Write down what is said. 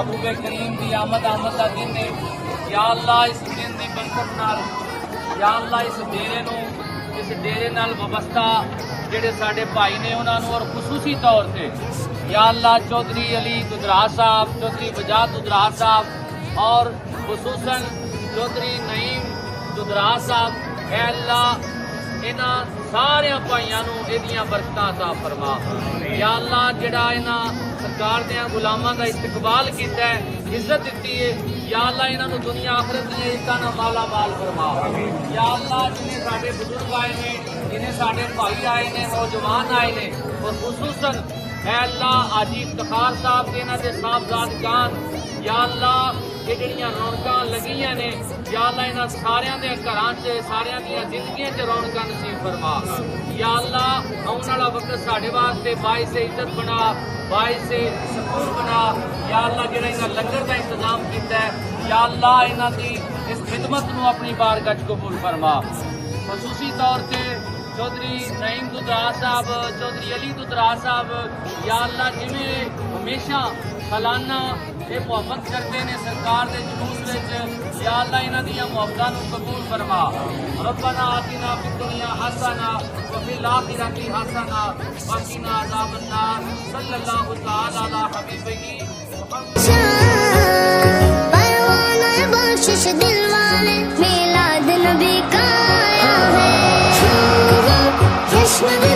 محبوب کریم دی آمد دا دن ہے یا اللہ اس دن دی برکت نال یا اللہ اس ڈیرے نال وابستہ جڑے ساڈے بھائی نے انہاں نوں اور خصوصی طور تے یا اللہ چودھری علی ددراہ صاحب چودھری وجاہت ددراہ صاحب اور خصوصاً چودھری نعیم ددراہ صاحب اے اللہ انہاں سارے بھائیاں نوں ایدیاں برکتاں عطا فرما یا اللہ جڑا انہاں سرکار دیاں غلاماں دا استقبال کیتا ہے عزت دیتی ہے یا اللہ انہاں نوں دنیا آخرت دی عزتاں نال مالا مال فرما یا اللہ جنہیں ساڈے بزرگ آئے نے جنہیں ساڈے بھائی آئے نے نوجوان آئے نے اور خصوصاً اے اللہ حاجی افتخار صاحب انہاں دے صاحبزاد جان یا اللہ یہ جڑیاں رونقاں لگیاں نے یا اللہ انہاں ساریاں دے گھراں چ ساریاں دیاں زندگیاں چ رونقاں نصیب فرما یا اللہ آਉਣ والا وقت ساڈے واسطے باعث عزت بنا باعث سکون بنا یا اللہ جڑا انہاں لنگر دا انتظام کیتا ہے یا اللہ انہاں دی اس خدمت نو اپنی بارگاہ چ قبول فرما خصوصی طور تے چودھری نعیم ددراہ صاحب چودھری علی ددراہ صاحب یا اللہ جویں ہمیشہ سالانہ یہ محبت کرتے ہیں سرکار دے جلوس وچ یا اللہ انہاں دیاں محبتاں نوں قبول فرما ربنا آتنا فی الدنیا حسنہ وفی الآخرۃ حسنہ وقنا عذاب النار صلی اللہ تعالی علی حبیبہ پروانہ بخشش دل والے میلاد نبی کا آیا ہے جشن